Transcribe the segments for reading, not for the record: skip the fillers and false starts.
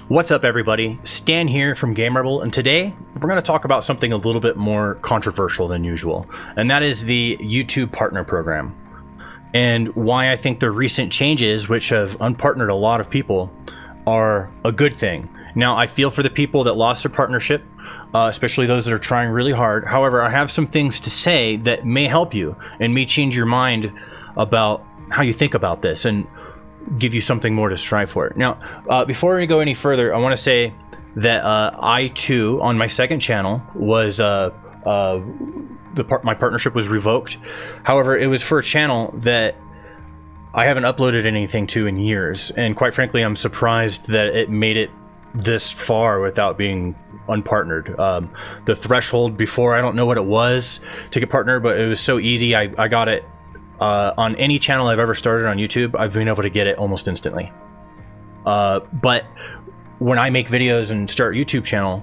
What's up, everybody? Stan here from Game Rebel, and today we're going to talk about something a little bit more controversial than usual, and that is the YouTube Partner Program, and why I think the recent changes, which have unpartnered a lot of people, are a good thing. Now, I feel for the people that lost their partnership, especially those that are trying really hard. However, I have some things to say that may help you and may change your mind about how you think about this and give you something more to strive for. Now, before we go any further, I want to say that I too, on my second channel, was my partnership was revoked. However, it was for a channel that I haven't uploaded anything to in years, and quite frankly, I'm surprised that it made it this far without being unpartnered. The threshold before, I don't know what it was to get partnered, but it was so easy. I got it. On any channel I've ever started on YouTube, I've been able to get it almost instantly. But when I make videos and start a YouTube channel,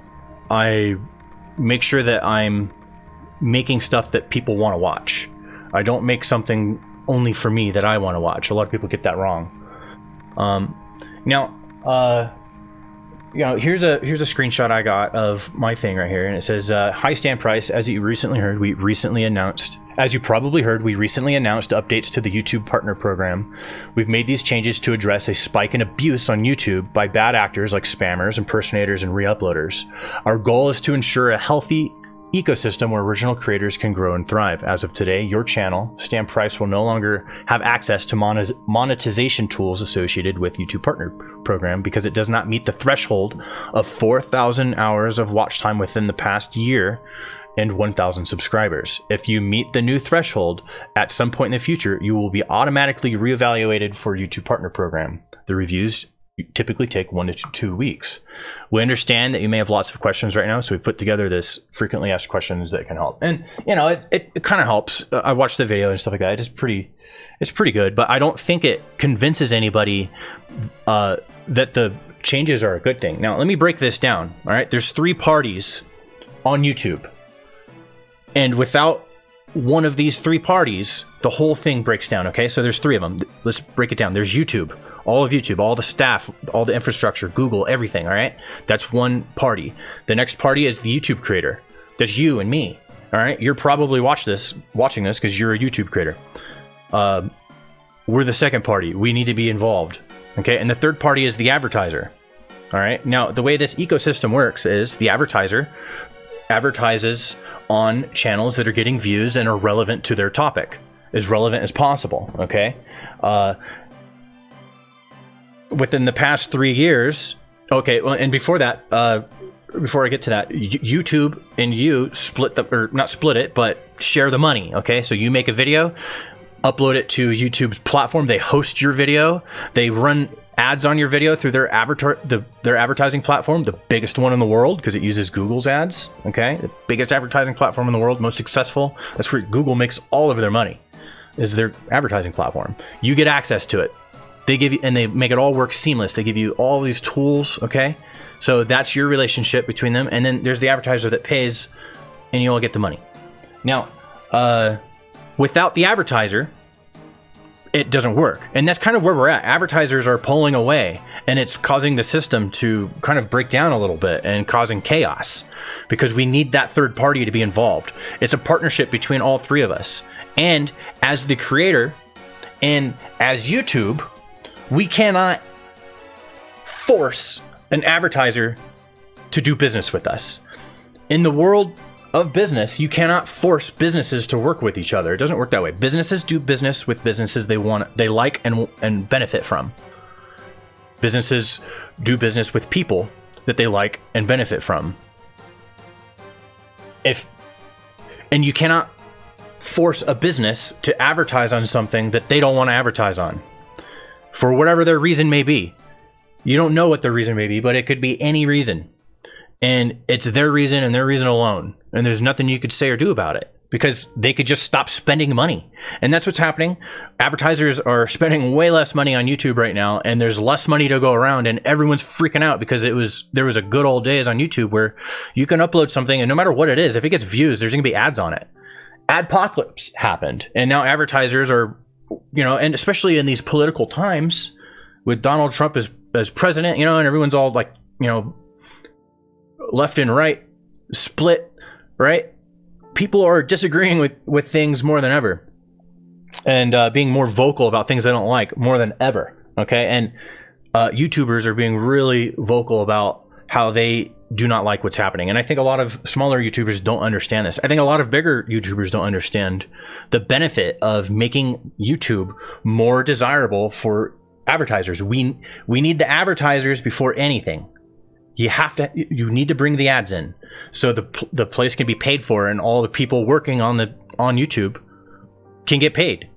I make sure that I'm making stuff that people want to watch. I don't make something only for me that I want to watch. A lot of people get that wrong. You know, here's a screenshot I got of my thing right here, and it says, "Hi Stan Price, as you probably heard, we recently announced updates to the YouTube Partner Program. We've made these changes to address a spike in abuse on YouTube by bad actors like spammers, impersonators, and re-uploaders. Our goal is to ensure a healthy ecosystem where original creators can grow and thrive. As of today, your channel, Stan Price, will no longer have access to monetization tools associated with YouTube Partner Program because it does not meet the threshold of 4,000 hours of watch time within the past year and 1,000 subscribers. If you meet the new threshold at some point in the future, you will be automatically reevaluated for YouTube Partner Program. The reviews typically take 1 to 2 weeks. We understand that you may have lots of questions right now, so we put together this frequently asked questions that can help. And you know, it kind of helps. I watched the video and stuff like that. It's pretty good, but I don't think it convinces anybody that the changes are a good thing. Now, let me break this down. All right, there's 3 parties on YouTube, and without one of these 3 parties, the whole thing breaks down. Okay, so there's 3 of them. Let's break it down. There's YouTube. All of YouTube, all the staff, all the infrastructure, Google, everything, all right? That's one party. The next party is the YouTube creator. That's you and me, all right? You're probably watching this because you're a YouTube creator. We're the second party. We need to be involved, okay? And the third party is the advertiser, all right? Now, the way this ecosystem works is the advertiser advertises on channels that are getting views and are relevant to their topic, as relevant as possible, okay? Within the past 3 years, okay, well, and before that, before I get to that, YouTube and you split the, or not split it, but share the money, okay? So you make a video, upload it to YouTube's platform, they host your video, they run ads on your video through their advertising platform, the biggest one in the world because it uses Google's ads, okay? The biggest advertising platform in the world, most successful. That's where Google makes all of their money, is their advertising platform. You get access to it. They give you, and they make it all work seamless. They give you all these tools, okay? So that's your relationship between them. And then there's the advertiser that pays, and you all get the money. Now, without the advertiser, it doesn't work. And that's kind of where we're at. Advertisers are pulling away, and it's causing the system to kind of break down a little bit and causing chaos because we need that third party to be involved. It's a partnership between all 3 of us. And as the creator and as YouTube, we cannot force an advertiser to do business with us. In the world of business, you cannot force businesses to work with each other. It doesn't work that way. Businesses do business with businesses they like and benefit from. Businesses do business with people that they like and benefit from. And you cannot force a business to advertise on something that they don't want to advertise on, for whatever their reason may be. You don't know what their reason may be, but it could be any reason. And it's their reason and their reason alone. And there's nothing you could say or do about it because they could just stop spending money. And that's what's happening. Advertisers are spending way less money on YouTube right now, and there's less money to go around, and everyone's freaking out because there was a good old days on YouTube where you can upload something, and no matter what it is, if it gets views, there's gonna be ads on it. Adpocalypse happened, and now advertisers are, you know, and especially in these political times with Donald Trump as president, you know, and everyone's all like, you know, left and right split, right? People are disagreeing with things more than ever, and being more vocal about things they don't like more than ever. Okay, and YouTubers are being really vocal about how they do not like what's happening. And I think a lot of smaller YouTubers don't understand this. I think a lot of bigger YouTubers don't understand the benefit of making YouTube more desirable for advertisers. We need the advertisers before anything. You need to bring the ads in so the place can be paid for, and all the people working on YouTube can get paid.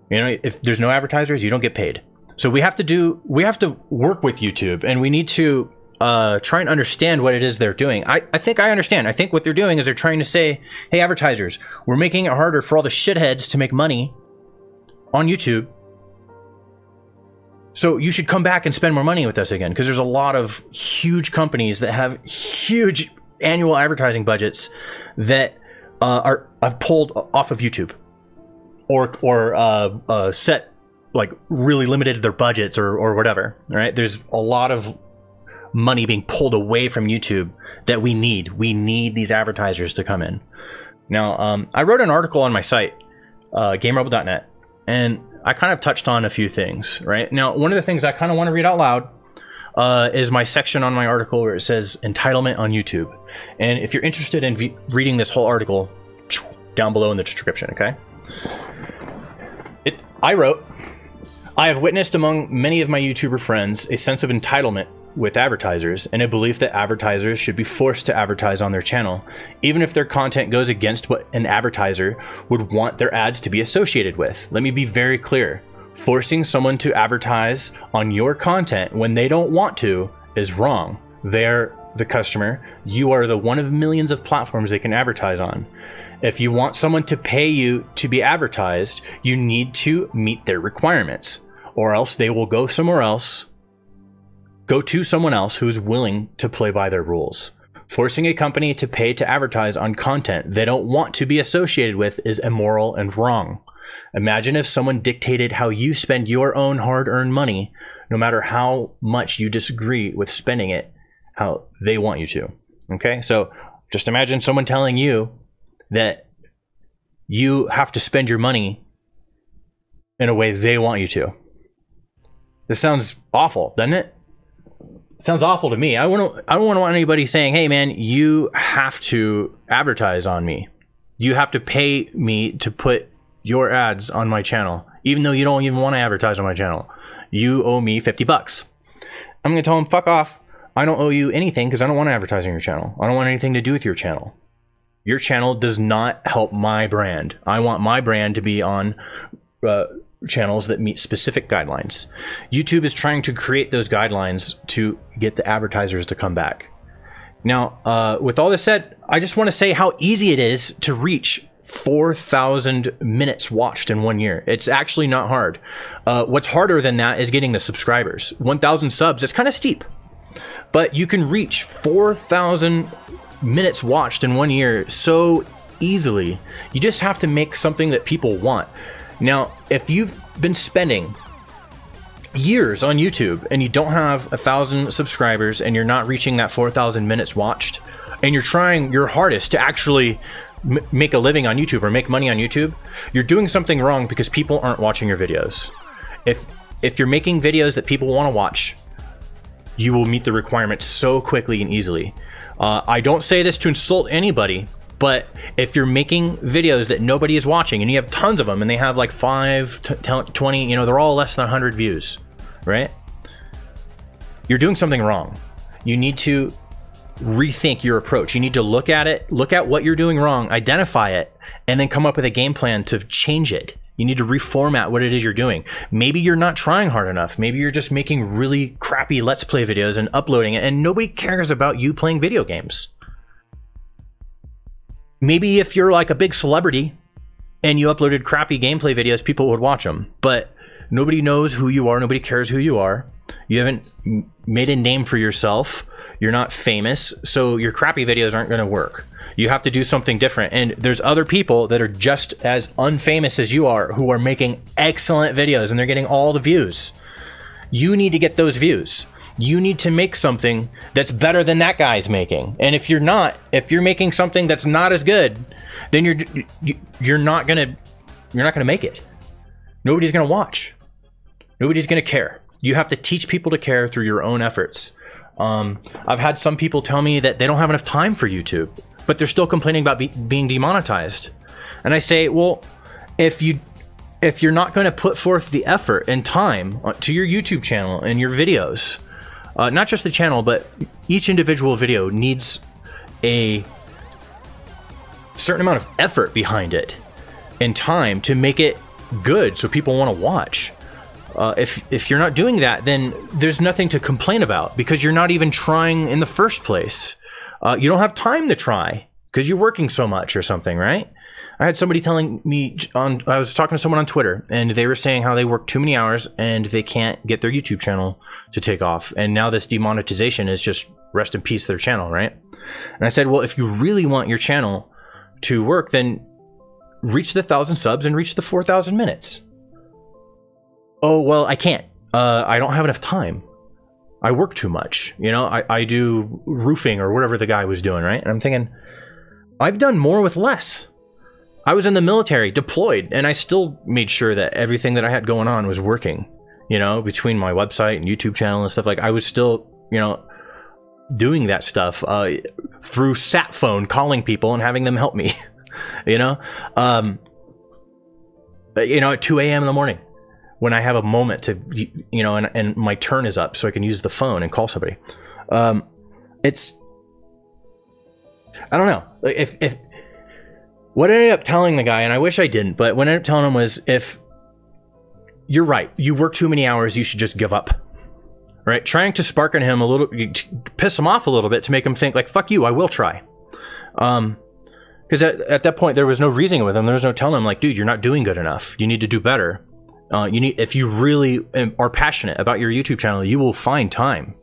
You know, if there's no advertisers, you don't get paid. So we have to work with YouTube, and we need to try and understand what it is they're doing. I think I understand. I think what they're doing is they're trying to say, hey, advertisers, we're making it harder for all the shitheads to make money on YouTube. So you should come back and spend more money with us again, because there's a lot of huge companies that have huge annual advertising budgets that have pulled off of YouTube, or set like really limited their budgets or whatever. Right? There's a lot of money being pulled away from YouTube that we need. We need these advertisers to come in. Now, I wrote an article on my site, GameRubble.net, and I kind of touched on a few things, right? Now, one of the things I kind of want to read out loud is my section on my article where it says Entitlement on YouTube. And if you're interested in reading this whole article, down below in the description, okay? I wrote, I have witnessed among many of my YouTuber friends a sense of entitlement with advertisers, and a belief that advertisers should be forced to advertise on their channel, even if their content goes against what an advertiser would want their ads to be associated with. Let me be very clear. Forcing someone to advertise on your content when they don't want to is wrong. They're the customer. You are the one of millions of platforms they can advertise on. If you want someone to pay you to be advertised, you need to meet their requirements, or else they will go somewhere else. Go to someone else who's willing to play by their rules. Forcing a company to pay to advertise on content they don't want to be associated with is immoral and wrong. Imagine if someone dictated how you spend your own hard-earned money, no matter how much you disagree with spending it how they want you to. Okay, so just imagine someone telling you that you have to spend your money in a way they want you to. This sounds awful, doesn't it? Sounds awful to me. I don't want anybody saying, hey man, you have to advertise on me. You have to pay me to put your ads on my channel, even though you don't even want to advertise on my channel. You owe me 50 bucks. I'm going to tell them, fuck off. I don't owe you anything because I don't want to advertise on your channel. I don't want anything to do with your channel. Your channel does not help my brand. I want my brand to be on channels that meet specific guidelines. YouTube is trying to create those guidelines to get the advertisers to come back. Now, with all this said, I just want to say how easy it is to reach 4,000 minutes watched in 1 year. It's actually not hard. What's harder than that is getting the subscribers. 1,000 subs, it's kind of steep. But you can reach 4,000 minutes watched in 1 year so easily. You just have to make something that people want. Now, if you've been spending years on YouTube and you don't have 1,000 subscribers and you're not reaching that 4,000 minutes watched, and you're trying your hardest to actually make a living on YouTube or make money on YouTube, you're doing something wrong because people aren't watching your videos. If you're making videos that people want to watch, you will meet the requirements so quickly and easily. I don't say this to insult anybody, but if you're making videos that nobody is watching and you have tons of them and they have like 5 to 20, you know, they're all less than 100 views, right? You're doing something wrong. You need to rethink your approach. You need to look at it, look at what you're doing wrong, identify it, and then come up with a game plan to change it. You need to reformat what it is you're doing. Maybe you're not trying hard enough. Maybe you're just making really crappy Let's Play videos and uploading it, and nobody cares about you playing video games. Maybe if you're like a big celebrity and you uploaded crappy gameplay videos, people would watch them. But nobody knows who you are. Nobody cares who you are. You haven't made a name for yourself. You're not famous. So your crappy videos aren't going to work. You have to do something different. And there's other people that are just as unfamous as you are who are making excellent videos and they're getting all the views. You need to get those views. You need to make something that's better than that guy's making. And if you're not, if you're making something that's not as good, then you're not gonna make it. Nobody's gonna watch. Nobody's gonna care. You have to teach people to care through your own efforts. I've had some people tell me that they don't have enough time for YouTube, but they're still complaining about being demonetized. And I say, well, if you're not going to put forth the effort and time to your YouTube channel and your videos, not just the channel, but each individual video needs a certain amount of effort behind it and time to make it good so people want to watch. If you're not doing that, then there's nothing to complain about because you're not even trying in the first place. You don't have time to try because you're working so much or something, right? I had somebody telling me I was talking to someone on Twitter and they were saying how they work too many hours and they can't get their YouTube channel to take off. And now this demonetization is just rest in peace their channel, right? And I said, well, if you really want your channel to work, then reach the 1,000 subs and reach the 4,000 minutes. Oh, well, I can't. I don't have enough time. I work too much. You know, I do roofing or whatever the guy was doing, right? And I'm thinking, I've done more with less. I was in the military, deployed, and I still made sure that everything that I had going on was working, you know, between my website and YouTube channel and stuff. Like, I was still, you know, doing that stuff through sat phone, calling people and having them help me, you know, at 2 a.m. in the morning when I have a moment to, you know, and my turn is up so I can use the phone and call somebody. I don't know if what I ended up telling the guy, and I wish I didn't, but what I ended up telling him was, if you're right, you work too many hours, you should just give up, right? Trying to spark in him a little, piss him off a little bit to make him think like, fuck you, I will try. Because at that point, there was no reasoning with him. There was no telling him like, dude, you're not doing good enough. You need to do better. If you really are passionate about your YouTube channel, you will find time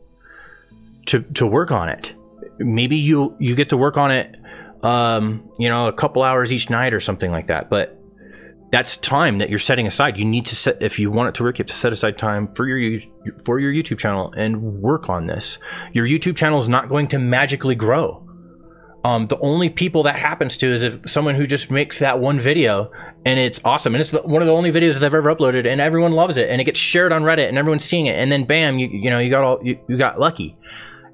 to work on it. Maybe you get to work on it, you know, a couple hours each night or something like that. But that's time that you're setting aside. You need to set, if you want it to work, you have to set aside time for your YouTube channel and work on this. Your YouTube channel is not going to magically grow. The only people that happens to is if someone who just makes that one video and it's awesome. And it's one of the only videos that I've ever uploaded and everyone loves it and it gets shared on Reddit and everyone's seeing it. And then bam, you got lucky.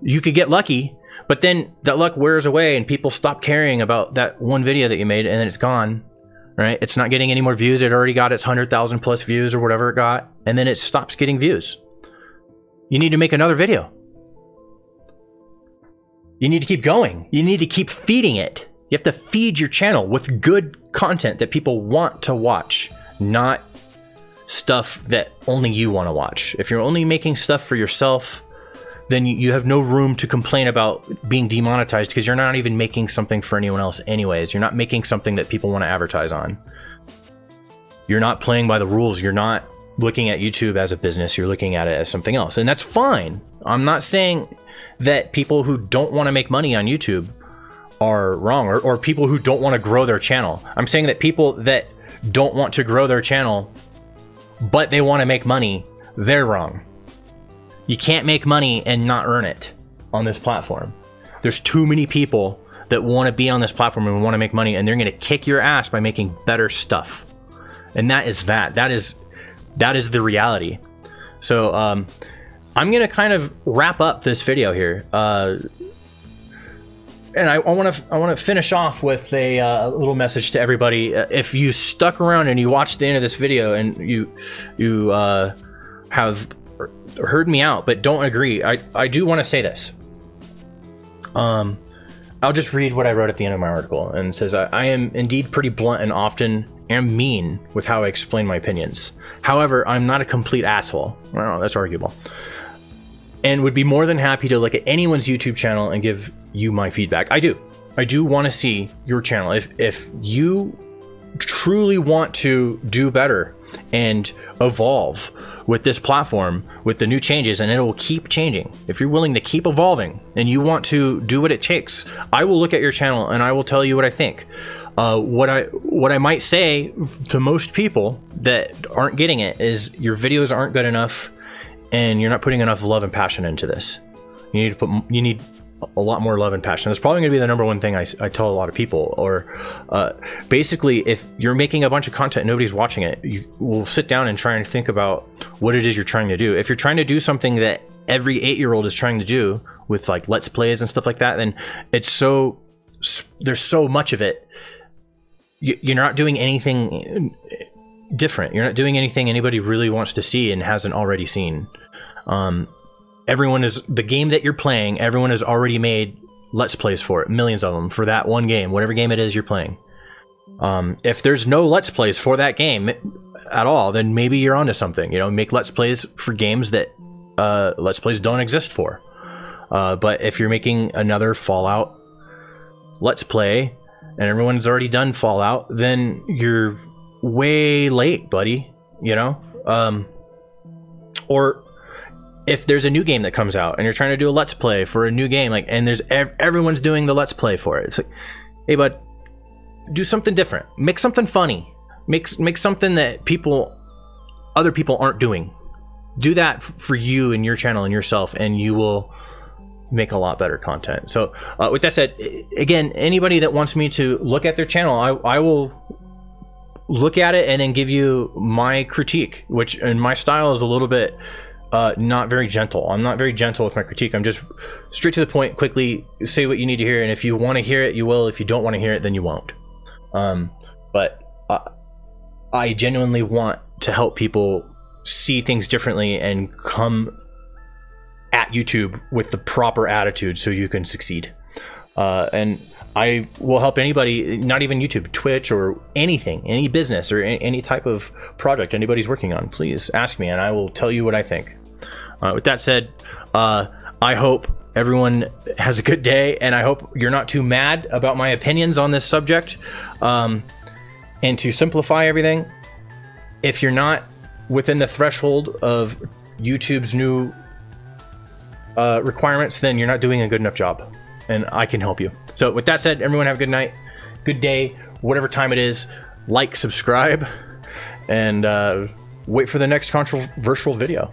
You could get lucky, but then that luck wears away and people stop caring about that one video that you made and then it's gone, right? It's not getting any more views. It already got its 100,000 plus views or whatever it got. And then it stops getting views. You need to make another video. You need to keep going. You need to keep feeding it. You have to feed your channel with good content that people want to watch, not stuff that only you want to watch. If you're only making stuff for yourself, then you have no room to complain about being demonetized because you're not even making something for anyone else anyways. You're not making something that people want to advertise on. You're not playing by the rules. You're not looking at YouTube as a business. You're looking at it as something else. And that's fine. I'm not saying that people who don't want to make money on YouTube are wrong, or people who don't want to grow their channel. I'm saying that people that don't want to grow their channel, but they want to make money, they're wrong. You can't make money and not earn it on this platform. There's too many people that want to be on this platform and want to make money, and they're going to kick your ass by making better stuff. And that is the reality. So I'm going to kind of wrap up this video here. And I want to finish off with a little message to everybody. If you stuck around and you watched the end of this video and you have heard me out but don't agree, I do want to say this. I'll just read what I wrote at the end of my article, and it says, I am indeed pretty blunt and often am mean with how I explain my opinions. However, I'm not a complete asshole. Well, that's arguable. And would be more than happy to look at anyone's YouTube channel and give you my feedback. I do want to see your channel. If you truly want to do better and evolve with this platform, with the new changes, and it will keep changing. If you're willing to keep evolving and you want to do what it takes, I will look at your channel and I will tell you what I think. What I might say to most people that aren't getting it is your videos aren't good enough, and you're not putting enough love and passion into this. You need a lot more love and passion. That's probably going to be the number one thing I tell a lot of people. Or basically, if you're making a bunch of content and nobody's watching it, you will sit down and try and think about what it is you're trying to do. If you're trying to do something that every 8-year-old is trying to do with like Let's Plays and stuff like that, then there's so much of it. You're not doing anything different. You're not doing anything anybody really wants to see and hasn't already seen. The game that you're playing, everyone has already made Let's Plays for it, millions of them, for that one game, whatever game it is you're playing. If there's no Let's Plays for that game at all, then maybe you're onto something. You know, make Let's Plays for games that Let's Plays don't exist for. But if you're making another Fallout Let's Play and everyone's already done Fallout, then you're way late, buddy. You know? Or if there's a new game that comes out and you're trying to do a Let's Play for a new game, like, and there's everyone's doing the Let's Play for it, it's like, hey, bud, do something different. Make something funny. Make something that other people aren't doing. Do that for you and your channel and yourself, and you will make a lot better content. So with that said, again, anybody that wants me to look at their channel, I will look at it and then give you my critique, which in my style is a little bit not very gentle. I'm not very gentle with my critique. I'm just straight to the point, quickly say what you need to hear, and if you want to hear it, you will. If you don't want to hear it, then you won't. But I genuinely want to help people see things differently and come at YouTube with the proper attitude so you can succeed. And I will help anybody, not even YouTube, Twitch, or anything, any business or any type of project anybody's working on. Please ask me and I will tell you what I think. With that said, I hope everyone has a good day, and I hope you're not too mad about my opinions on this subject. And to simplify everything, if you're not within the threshold of YouTube's new requirements, then you're not doing a good enough job, and I can help you. So with that said, everyone have a good night, good day, whatever time it is. Like, subscribe, and wait for the next controversial video.